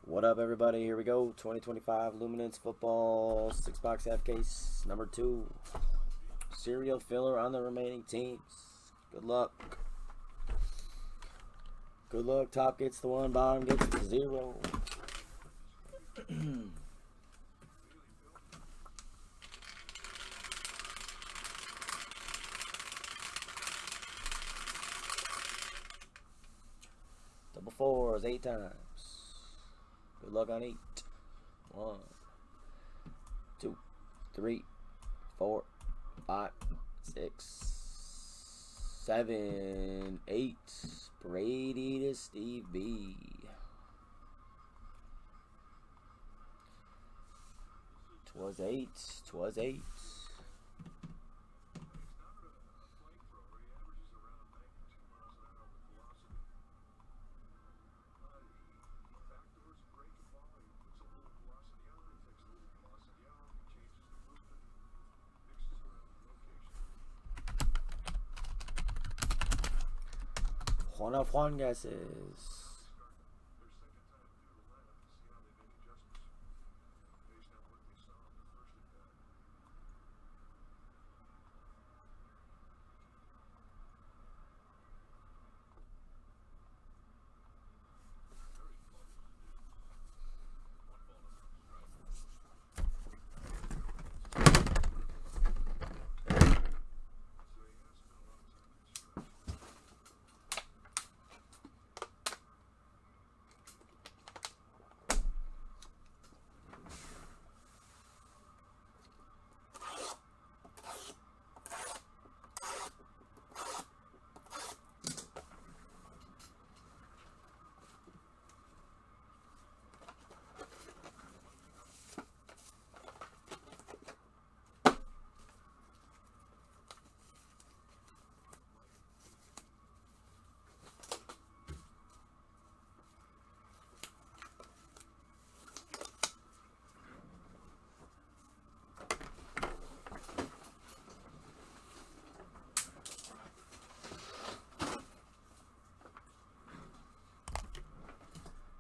What up, everybody? Here we go. 2025 Luminance Football 6-box half case number 2. Serial filler on the remaining teams. Good luck. Good luck. Top gets the 1, bottom gets the 0. Double fours 8 times. Good luck on 8. 1, 2, 3, 4, 5, 6, 7, 8. Brady to Steve B. Twas 8. Twas 8. One of Juan guesses.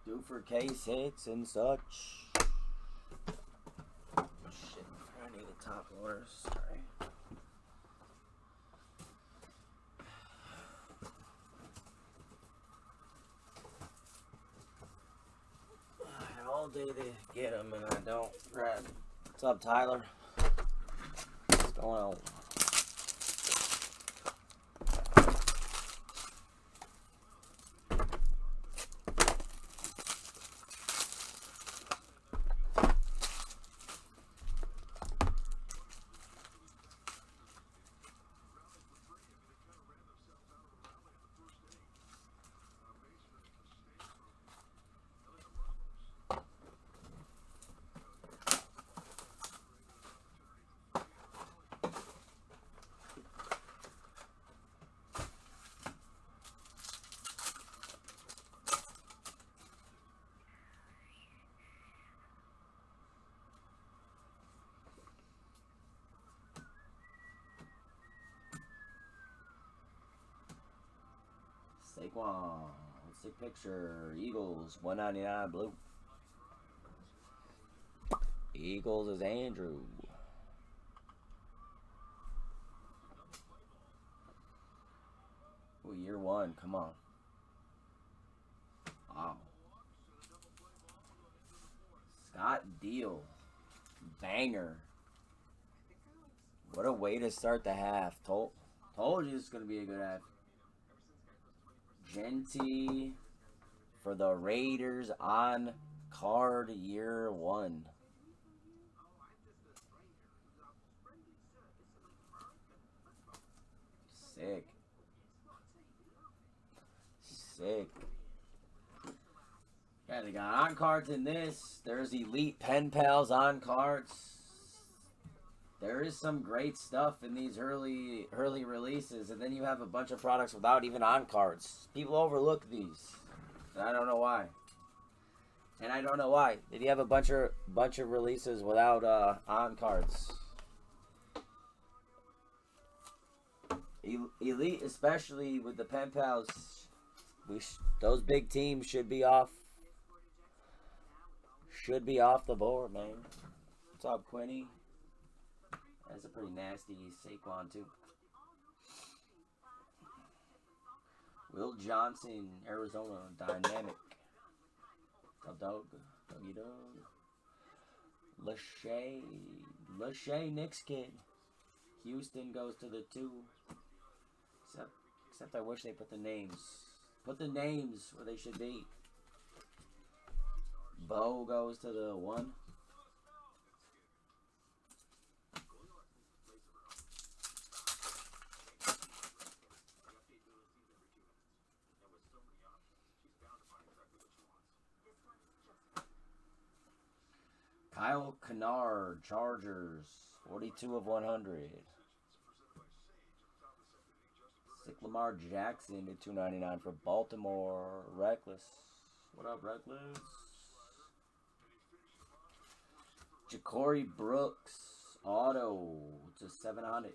Do for case hits and such. Shit, I need the top orders. Sorry. I had all day to get them and I don't grab. What's up, Tyler? What's going on? Saquon, sick picture. Eagles, 199 blue. Eagles is Andrew. Ooh, year 1, come on. Wow. Scott Deal. Banger. What a way to start the half. Told you it's going to be a good half. Genty for the Raiders on card year 1. Sick. Sick. Yeah, they got on cards in this. There's Elite Pen Pals on cards. There is some great stuff in these early releases, and then you have a bunch of products without even on cards. People overlook these, and I don't know why. Did you have a bunch of releases without on cards? Elite, especially with the pen pals, those big teams should be off should be off the board, man. What's up, Quinny? That's a pretty nasty Saquon, too. Will Johnson, Arizona, dynamic. What's up, dog? Doggy dog. Lachey, Knicks kid. Houston goes to the 2. Except I wish they put the names. Put the names where they should be. Bo goes to the 1. Kyle Kennard, Chargers, 42 of 100. Sick Lamar Jackson to 299 for Baltimore. Reckless. What up, Reckless? Ja'Cory Brooks, auto to 700.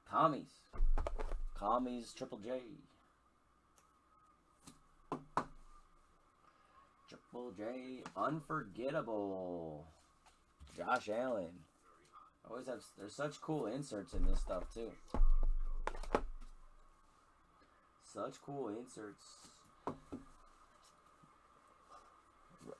Commies, Triple J. Triple J, unforgettable. Josh Allen. Always have. There's such cool inserts in this stuff too. Such cool inserts.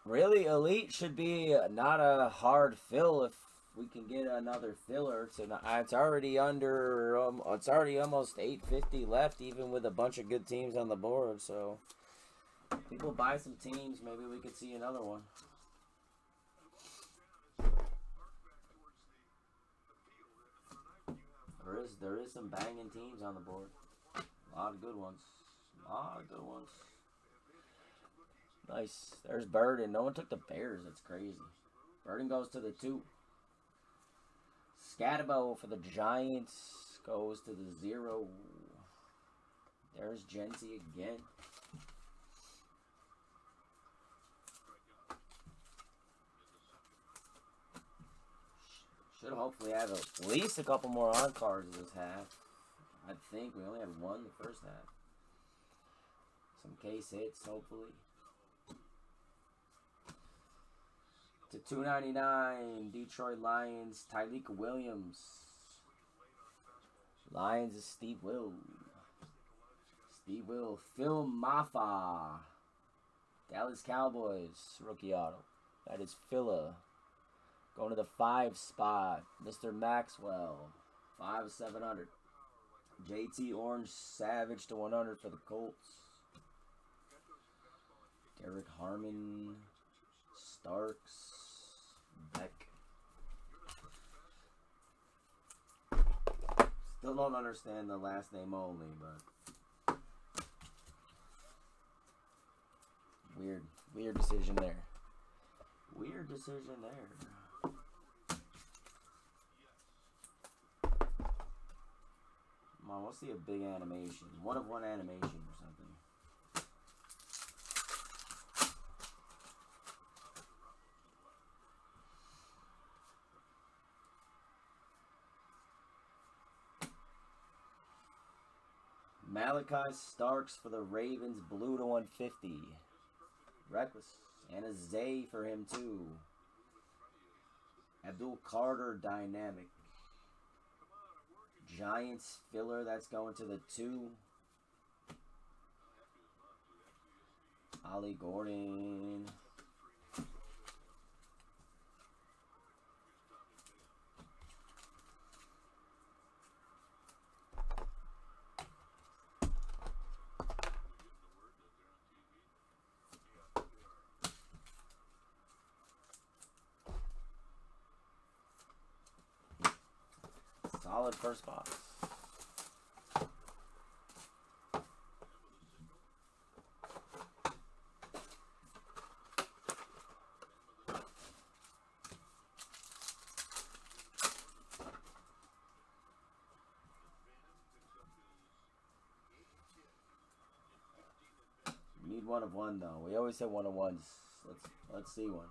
Really, Elite should be not a hard fill if we can get another filler. It's already under. It's already almost 850 left, even with a bunch of good teams on the board. So. People buy some teams, maybe we could see another one. There is some banging teams on the board. A lot of good ones. Nice. There's Burden. No one took the Bears. That's crazy. Burden goes to the 2. Scatabo for the Giants goes to the 0. There's Genty again. Should hopefully have at least a couple more on cards this half. I think we only had one the first half. Some case hits, hopefully. To 299, Detroit Lions, Tyreek Williams. Lions is Steve Will. Phil Maffa. Dallas Cowboys, rookie auto. That is Phila. Going to the 5 spot, Mr. Maxwell, 5 of 700. JT Orange Savage to 100 for the Colts. Derek Harmon, Starks, Beck. Still don't understand the last name only, but weird decision there. Come on, let's see a big animation. 1 of 1 animation or something. Malachi Starks for the Ravens, blue to 150. Reckless. And a Zay for him too. Abdul Carter, dynamic. Giants filler, that's going to the 2. Ollie Gordon. Solid first box. We need 1 of 1 though. We always say 1 of 1s. Let's see one.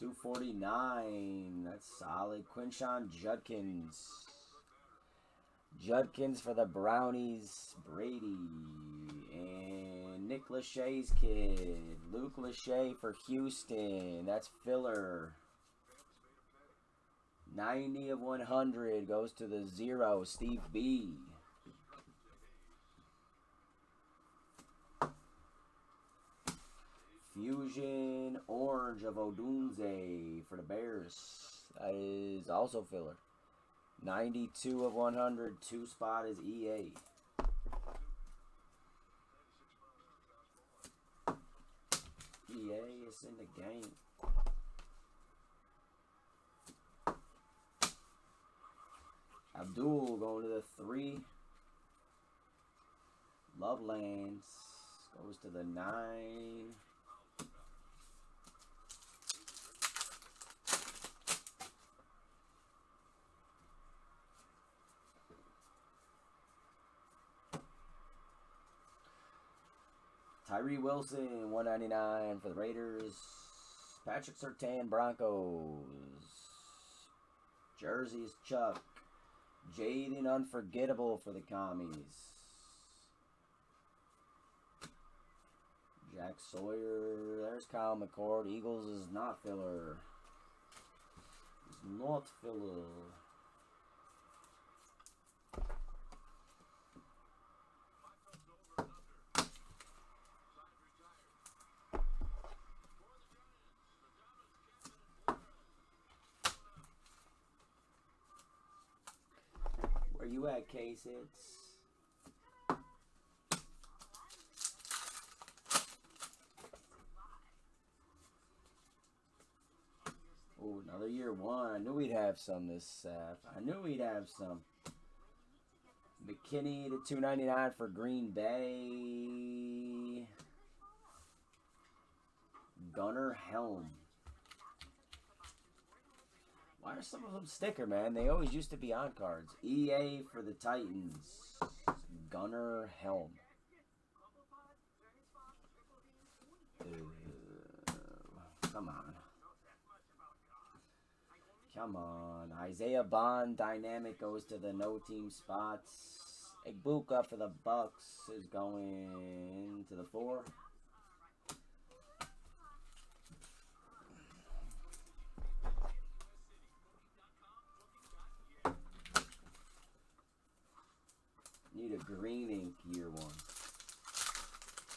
249. That's solid. Quinshon Judkins. Judkins for the Brownies. Brady. And Nick Lachey's kid. Luke Lachey for Houston. That's filler. 90 of 100 goes to the 0, Steve B. Fusion Orange of Odunze for the Bears. That is also filler. 92 of 100. 2 spot is EA. EA is in the game. Abdul going to the 3. Lovelands goes to the 9. Tyree Wilson, 199 for the Raiders. Patrick Surtain, Broncos. Jerseys, Chuck. Jaden Unforgettable for the Commies. Jack Sawyer. There's Kyle McCord. Eagles is not filler. It's not filler. Where you at, Case-Its? Oh, another year 1. I knew we'd have some this Saf. I knew we'd have some. McKinney to 299 for Green Bay. Gunnar Helm. Why are some of them sticker, man? They always used to be on cards. EA for the Titans. Gunnar Helm. Come on. Come on. Isaiah Bond Dynamic goes to the no team spots. Egbuka for the Bucks is going to the 4. Need a green ink year 1.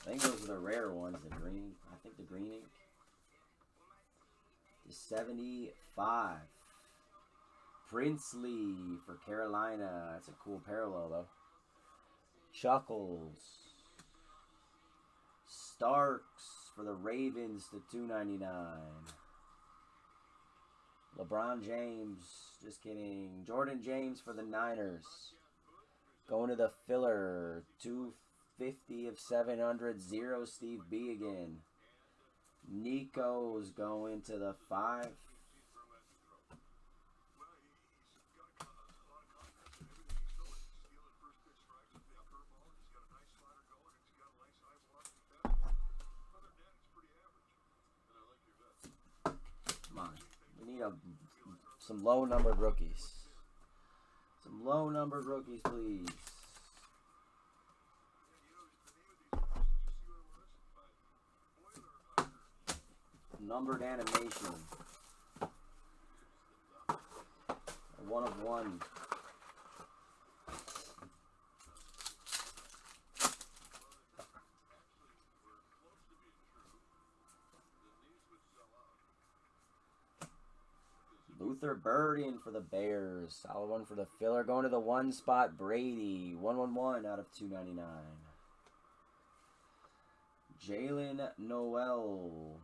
I think those are the rare ones, the green. I think the green ink. The 75. Princely for Carolina. That's a cool parallel, though. Chuckles. Starks for the Ravens to 299. LeBron James. Just kidding. Jordan James for the Niners. Going to the filler. 250 of 700. 0 Steve B again. Nico's going to the 5. Come on. We need some low-numbered rookies. Some low-numbered rookies, please. Numbered animation. 1 of 1. Luther Burden for the Bears. Solid one for the filler. Going to the 1 spot, Brady. 111 out of 299. Jalen Noel.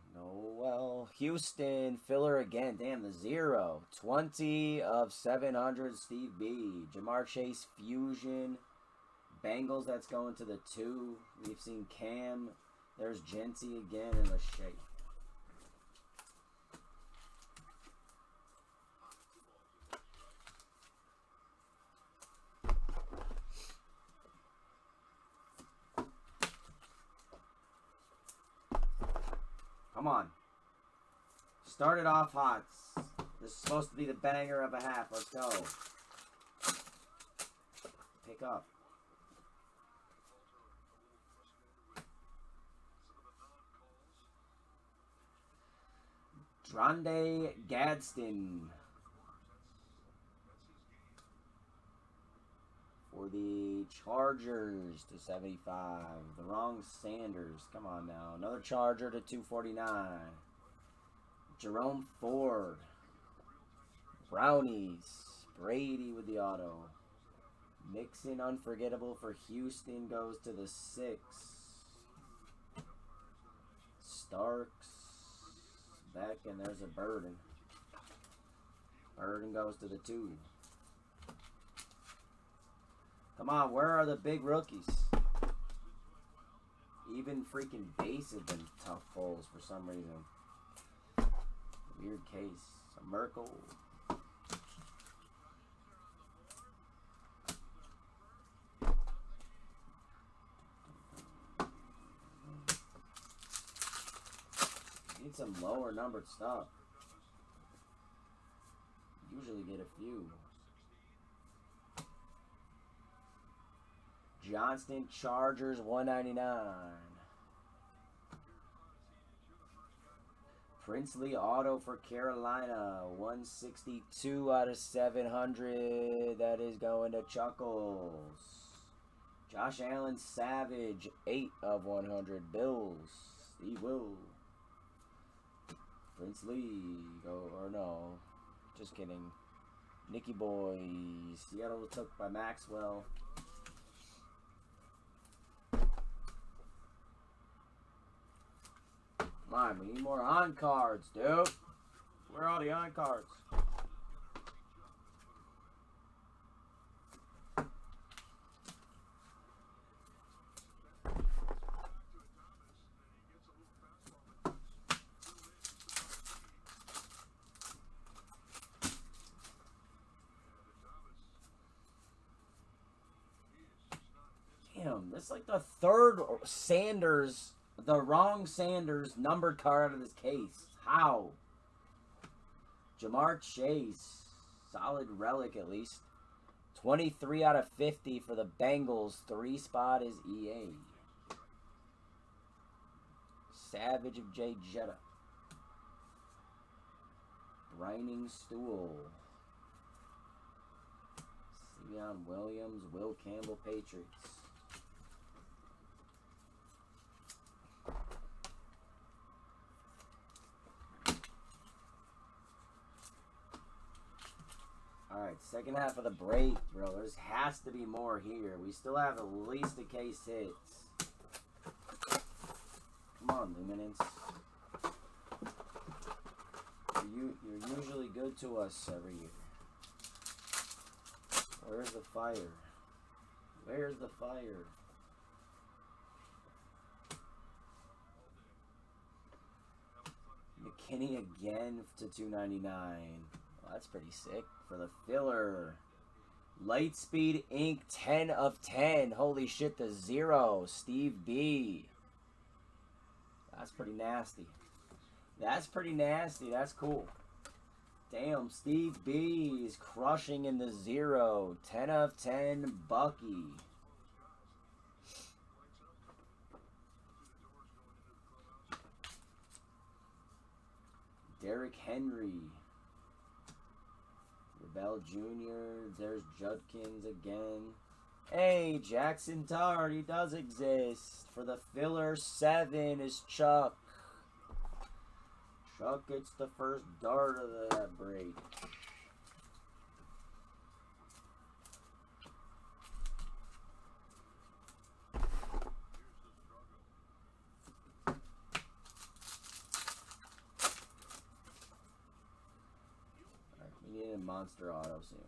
Houston, filler again. Damn, the 0. 20 of 700, Steve B. Jamar Chase, Fusion. Bengals, that's going to the 2. We've seen Cam. There's Genty again and Lachey. Come on. Start it off hot. This is supposed to be the banger of a half. Let's go. Pick up. Rondé Gadsden for the Chargers to 75. The wrong Sanders. Come on now. Another Charger to 249. Jerome Ford. Brownies. Brady with the auto. Mixon unforgettable for Houston goes to the 6. Starks. Back and there's a Burden. Burden goes to the 2. Come on, where are the big rookies? Even freaking base have been tough pulls for some reason. Weird case. A Merkel. Need some lower numbered stuff. Usually get a few. Johnston Chargers 199. Princely auto for Carolina 162 out of 700. That is going to Chuckles. Josh Allen Savage 8 of 100. Bills. Steve Will. Princely go or no. Just kidding. Nicky Boy. Seattle took by Maxwell. Come on, we need more on cards, dude. Where are all the on cards? Damn, this is like the third Sanders. The wrong Sanders numbered card out of this case. How? Jamar Chase. Solid relic at least. 23 out of 50 for the Bengals. 3 spot is EA. Savage of Jay Jetta. Brining Stool. Simeon Williams. Will Campbell Patriots. Alright, second half of the break, bro. There has to be more here. We still have at least a case hits. Come on, Luminance. You're usually good to us every year. Where's the fire? Where's the fire? McKinney again to 299. Well, that's pretty sick. For the filler. Lightspeed Inc. 10 of 10. Holy shit, the 0. Steve B. That's pretty nasty. That's pretty nasty. That's cool. Damn, Steve B is crushing in the 0. 10 of 10, Bucky. Derrick Henry. Bell Jr. There's Judkins again. Hey, Jackson Tart, he does exist. For the filler, 7 is Chuck. Chuck gets the first dart of that break. Monster auto soon.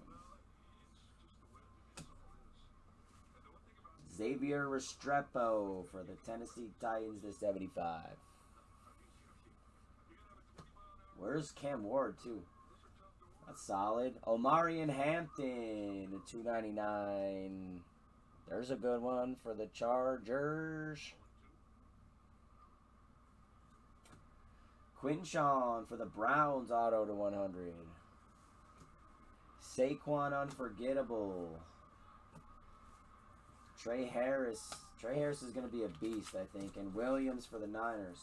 Xavier Restrepo for the Tennessee Titans to 75. Where's Cam Ward too? That's solid. Omarion Hampton to 299. There's a good one for the Chargers. Quinshawn for the Browns auto to 100. Saquon unforgettable. Trey Harris. Trey Harris is going to be a beast, I think. And Williams for the Niners.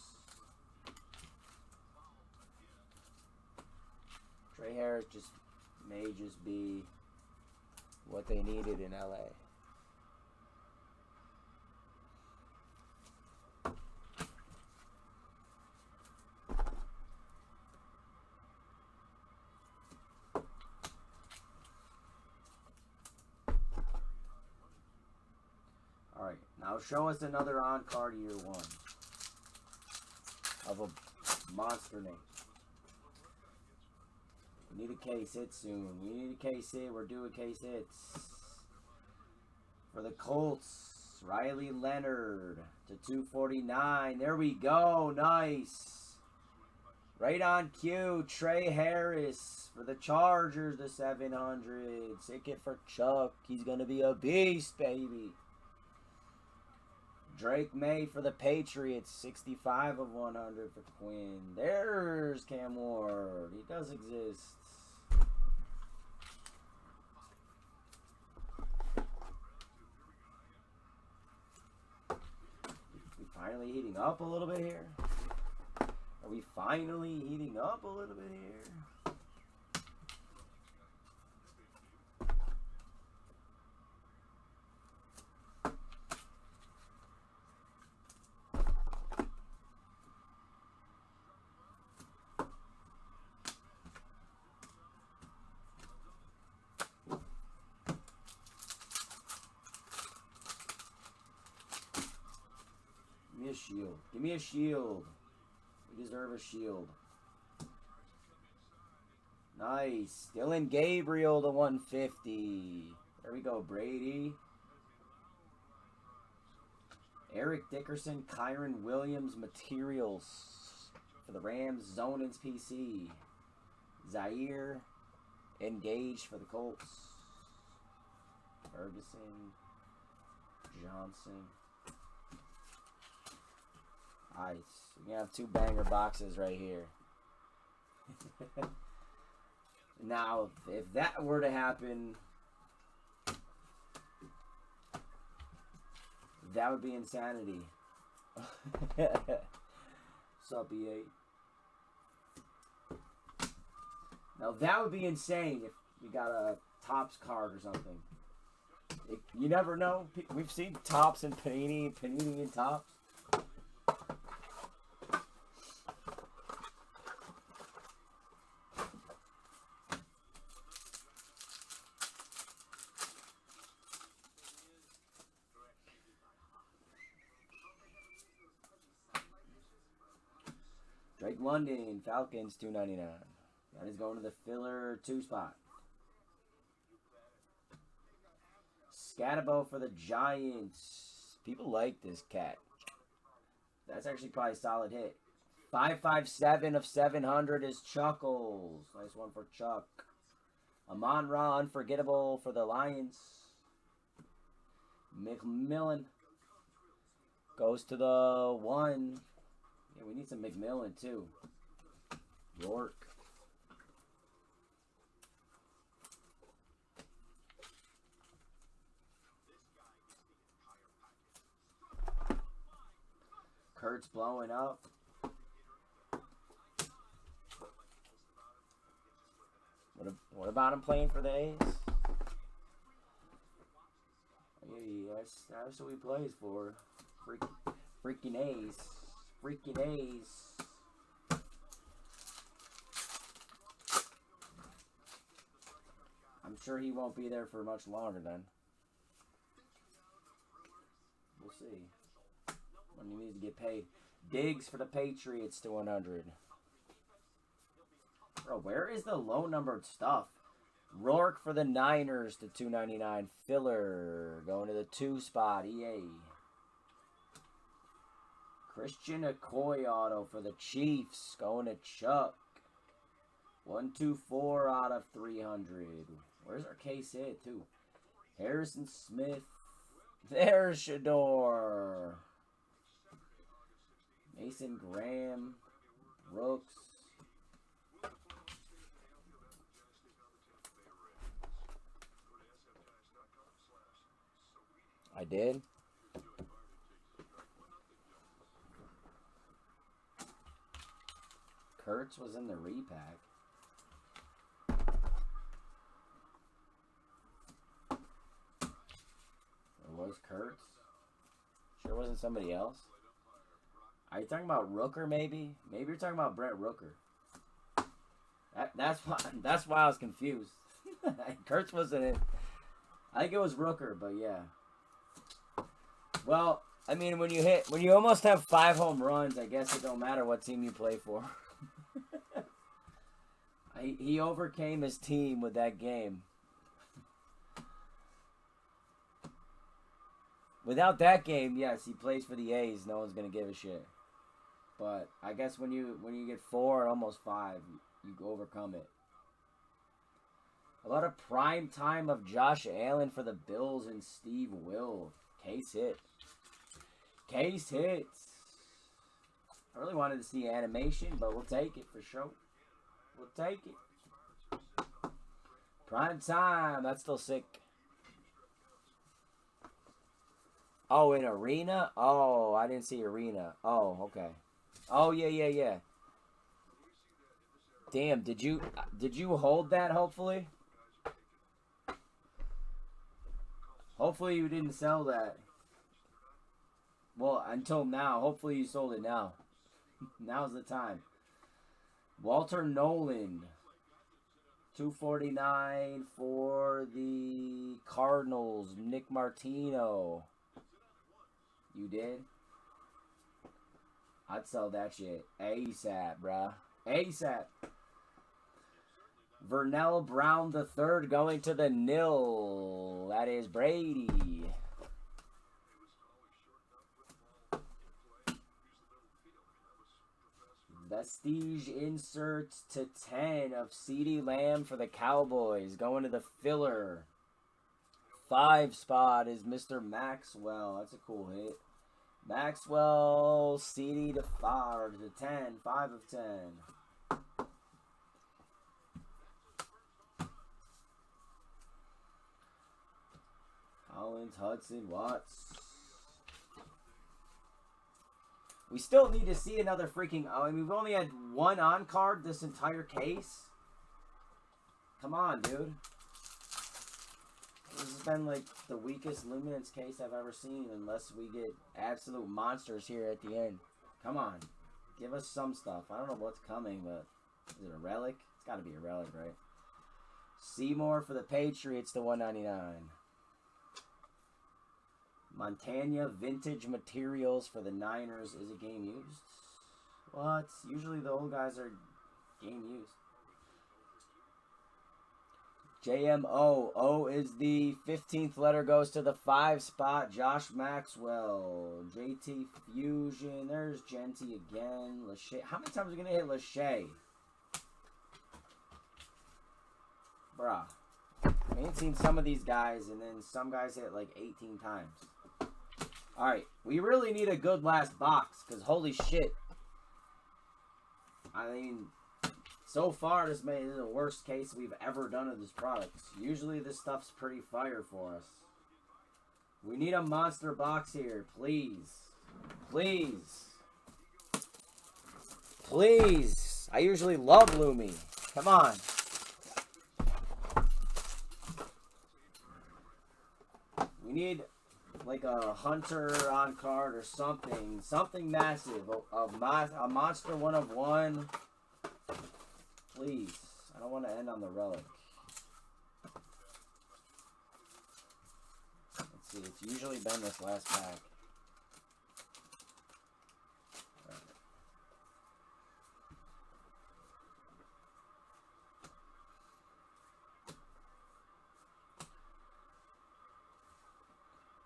Trey Harris may just be what they needed in LA. Alright, now show us another on-card year one of a monster name. We need a case hit soon. We need a case hit. We're doing case hits. For the Colts, Riley Leonard to 249. There we go. Nice. Right on cue. Trey Harris for the Chargers to 700. Sick it for Chuck. He's going to be a beast, baby. Drake May for the Patriots, 65 of 100 for Quinn. There's Cam Ward. He does exist. We finally heating up a little bit here? Are we finally heating up a little bit here? Give me a shield. Give me a shield. We deserve a shield. Nice. Dylan Gabriel to 150. There we go, Brady. Eric Dickerson, Kyron Williams, Materials for the Rams, Zonins PC. Zaire, Engage for the Colts. Ferguson, Johnson. Nice. We have two banger boxes right here. Now, if that were to happen, that would be insanity. Sup, E8. Now, that would be insane if we got a Topps card or something. You never know. We've seen Topps and Panini and Topps. Drake London, Falcons, $2.99. That is going to the filler 2 spot. Scatabo for the Giants. People like this cat. That's actually probably a solid hit. 557 of 700 is Chuckles. Nice one for Chuck. Amon-Ra, unforgettable for the Lions. McMillan goes to the 1. Yeah, we need some McMillan too. York. Kurt's blowing up. What about him playing for the A's? Yeah, that's what he plays for. Freaking A's. Freaking A's. I'm sure he won't be there for much longer then. We'll see. When he needs to get paid. Diggs for the Patriots to 100. Bro, where is the low numbered stuff? Rourke for the Niners to 299. Filler going to the 2 spot. EA. Christian Okoye auto for the Chiefs going to Chuck. 124 out of 300. Where's our case hit too? Harrison Smith. There's Shador. Mason Graham. Brooks. I did. Kurtz was in the repack. somebody else. Are you talking about Rooker, maybe? Maybe you're talking about Brent Rooker. That's why I was confused. Kurtz wasn't it. I think it was Rooker, but yeah. Well, I mean, when you almost have 5 home runs, I guess it don't matter what team you play for. He overcame his team with that game. Without that game, yes, he plays for the A's. No one's gonna give a shit. But I guess when you get 4 and almost 5, you overcome it. A lot of prime time of Josh Allen for the Bills and Steve Will. Case hit. Case hits. I really wanted to see animation, but we'll take it for sure. We'll take it. Prime time. That's still sick. Oh, in Arena? Oh, I didn't see Arena. Oh, okay. Oh, yeah. Damn, did you hold that, hopefully? Hopefully you didn't sell that. Well, until now. Hopefully you sold it now. Now's the time. Walter Nolan. $249 for the Cardinals. Nick Martino. You did? I'd sell that shit ASAP, bruh. ASAP. Vernell Brown III going to the nil. That is Brady. Vestige inserts to 10 of CeeDee Lamb for the Cowboys. Going to the filler. 5 spot is Mr. Maxwell. That's a cool hit. Maxwell, CeeDee to 5 to 10. 5 of 10. Collins, Hudson, Watts. We still need to see another freaking... I mean, we've only had 1 on card this entire case. Come on, dude. This has been like the weakest Luminance case I've ever seen, unless we get absolute monsters here at the end. Come on. Give us some stuff. I don't know what's coming, but... Is it a relic? It's got to be a relic, right? Seymour for the Patriots to 199. Montana Vintage Materials for the Niners. Is it game used? What? Usually the old guys are game used. JMO. O is the 15th letter, goes to the 5 spot. Josh Maxwell. JT Fusion. There's Genty again. Lachey. How many times are we going to hit Lachey? Bruh. I ain't seen some of these guys, and then some guys hit like 18 times. Alright, we really need a good last box, because holy shit. I mean, so far this is the worst case we've ever done of this product. Usually this stuff's pretty fire for us. We need a monster box here, please. Please. Please. I usually love Lumi. Come on. We need... like a hunter on card or something. Something massive. A monster 1 of 1. Please. I don't want to end on the relic. Let's see. It's usually been this last pack.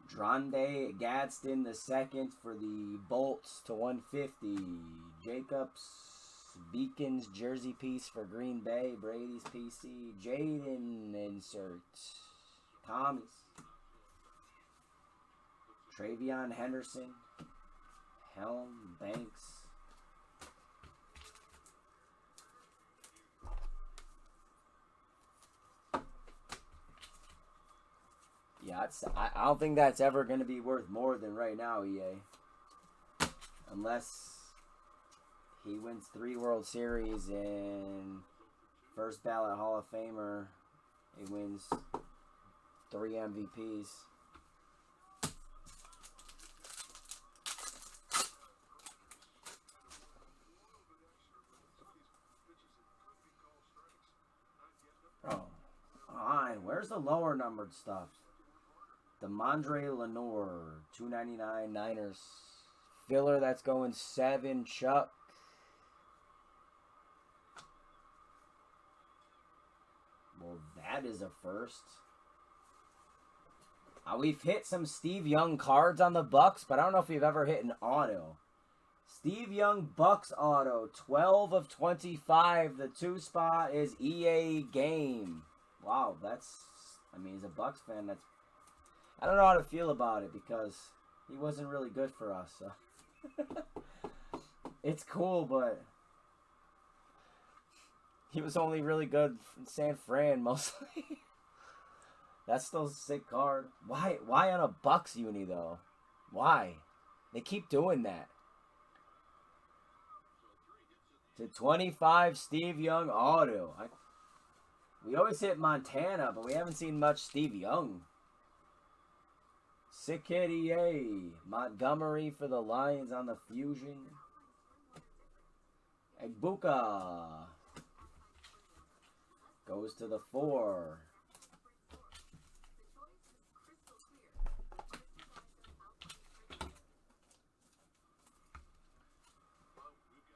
Dronde Gadsden the second for the Bolts to 150. Jacobs Beacons jersey piece for Green Bay. Brady's PC. Jaden insert. Commies. Travion Henderson. Helm Banks. Yeah, I don't think that's ever going to be worth more than right now, EA. Unless he wins 3 World Series and first ballot Hall of Famer, he wins 3 MVPs. the lower numbered stuff? DeMondre Lenore, 299 Niners. Filler that's going 7, Chuck. Well, that is a first. We've hit some Steve Young cards on the Bucks, but I don't know if we've ever hit an auto. Steve Young Bucks auto, 12 of 25. The 2 spot is EA Game. Wow, that's, I mean, as a Bucks fan, that's, I don't know how to feel about it because he wasn't really good for us. So. It's cool, but he was only really good in San Fran mostly. That's still a sick card. Why on a Bucks uni though? Why? They keep doing that. To 25, Steve Young auto. We always hit Montana, but we haven't seen much Steve Young. Sick kid EA. Montgomery for the Lions on the Fusion. Egbuka goes to the 4.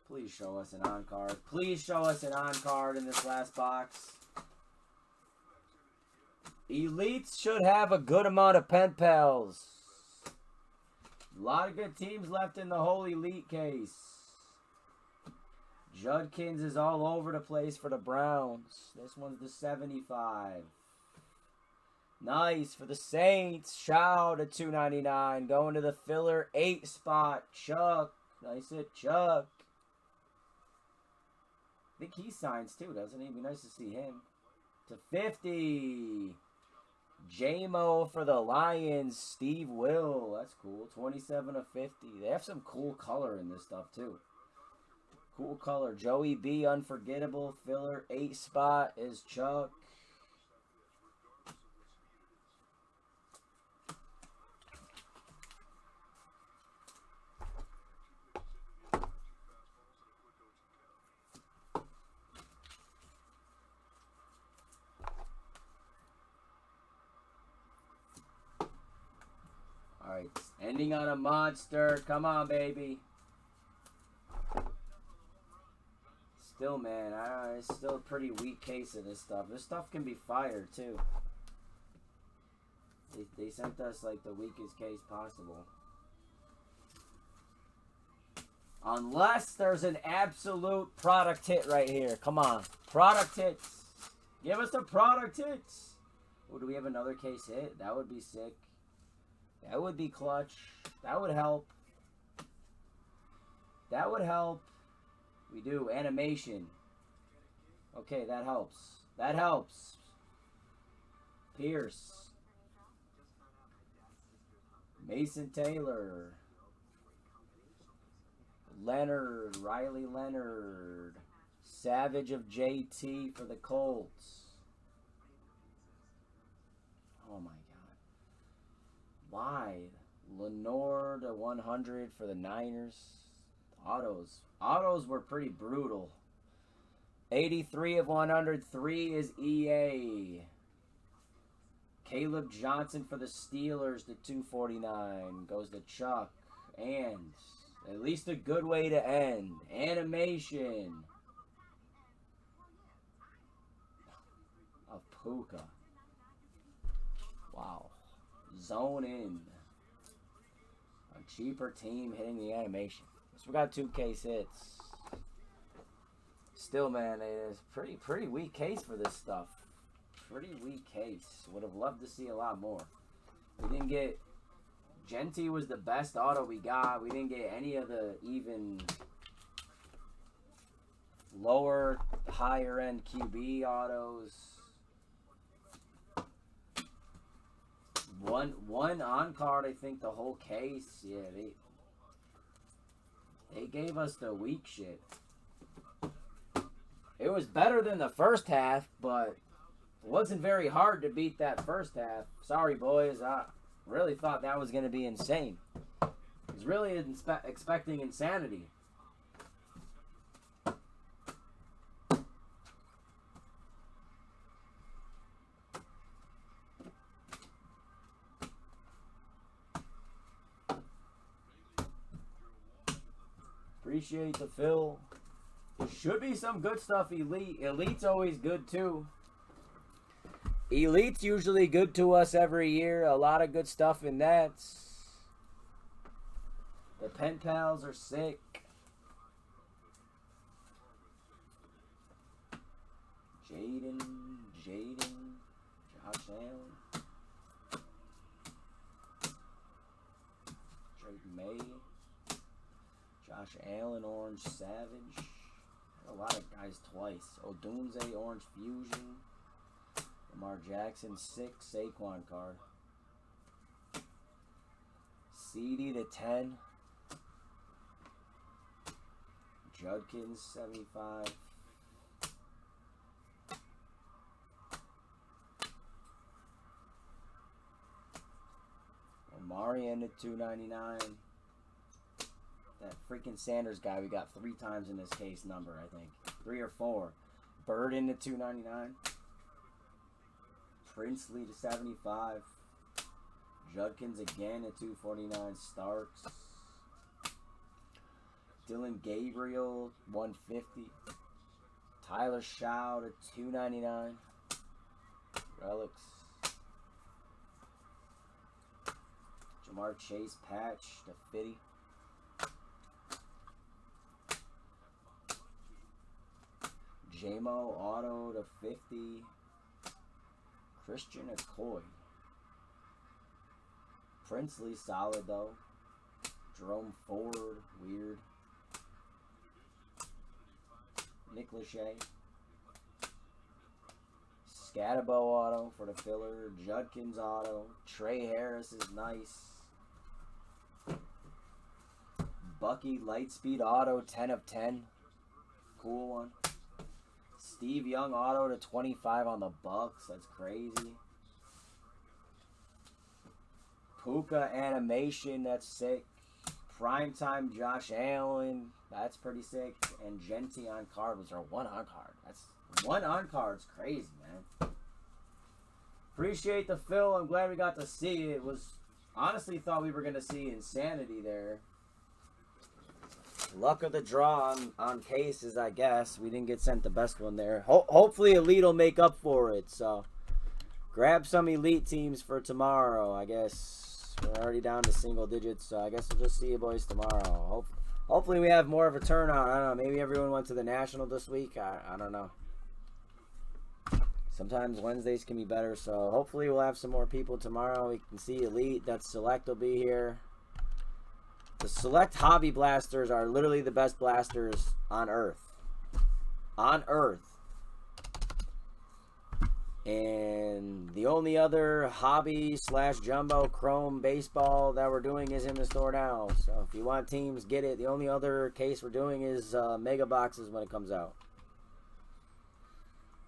Please show us an on-card. Please show us an on-card in this last box. Elites should have a good amount of pen pals. A lot of good teams left in the whole Elite case. Judkins is all over the place for the Browns. This one's the 75. Nice for the Saints. Chow to 299. Going to the filler 8 spot. Chuck. Nice hit, Chuck. I think he signs too, doesn't he? It'd be nice to see him. To 50. J-Mo for the Lions. Steve Will. That's cool. 27 of 50. They have some cool color in this stuff too. Cool color. Joey B. Unforgettable. Filler 8 spot is Chuck. Alright, ending on a monster. Come on, baby. Still, man, it's still a pretty weak case of this stuff. This stuff can be fired, too. They sent us, like, the weakest case possible. Unless there's an absolute product hit right here. Come on. Product hits. Give us the product hits. Oh, do we have another case hit? That would be sick. That would be clutch. That would help. That would help. We do. Animation. Okay, that helps. That helps. Pierce. Mason Taylor. Leonard. Riley Leonard. Savage of JT for the Colts. Oh my God. Why? Lenore to 100 for the Niners. Autos. Autos were pretty brutal. 83 of 100. 3 is EA. Caleb Johnson for the Steelers to 249. Goes to Chuck. And at least a good way to end. Animation. Of Puka. Wow. Zone in. A cheaper team hitting the animation. So we got 2 case hits. Still, man, it's pretty weak case for this stuff. Pretty weak case. Would have loved to see a lot more. We didn't get... Genty was the best auto we got. We didn't get any of the even lower, higher end QB autos. One on card, I think the whole case. Yeah, they gave us the weak shit. It was better than the first half, but it wasn't very hard to beat that first half. Sorry, boys. I really thought that was going to be insane. I was really expecting insanity. Appreciate the fill. Should be some good stuff, Elite. Elite's always good, too. Elite's usually good to us every year. A lot of good stuff in that. The pen pals are sick. Jaden, Josh Allen, Drake May, Josh Allen, Orange Savage. A lot of guys twice. Odunze, Orange Fusion. Lamar Jackson, 6. Saquon card. CD to 10. Judkins, 75. Marion to 299. That freaking Sanders guy we got 3 times in this case number, I think. 3 or 4. Burden to 299. Princely to 75. Judkins again at 249. Starks. Dylan Gabriel 150. Tyler Shaw to 299. Relics. Jamar Chase patch to 50. JMO auto to 50. Christian Okoye. Princely solid though. Jerome Ford, weird. Nick Lachey. Scatabo auto for the filler. Judkins auto. Trey Harris is nice. Bucky Lightspeed auto 10 of 10. Cool one. Steve Young auto to 25 on the Bucks. That's crazy. Puka animation. That's sick. Primetime Josh Allen. That's pretty sick. And Genti on card was our 1 on card. That's 1 on card's crazy, man. Appreciate the fill. I'm glad we got to see it. Was honestly thought we were gonna see insanity there. Luck of the draw on cases, I guess. We didn't get sent the best one there. Hopefully Elite will make up for it. So grab some Elite teams for tomorrow. I guess we're already down to single digits, so I guess we'll just see you boys tomorrow. Hopefully we have more of a turnout. I don't know. Maybe everyone went to the National this week. I don't know. Sometimes Wednesdays can be better, so hopefully we'll have some more people tomorrow. We can see Elite. That Select will be here. The Select Hobby Blasters are literally the best blasters on Earth. On Earth. And the only other hobby / jumbo chrome baseball that we're doing is in the store now. So if you want teams, get it. The only other case we're doing is mega boxes when it comes out.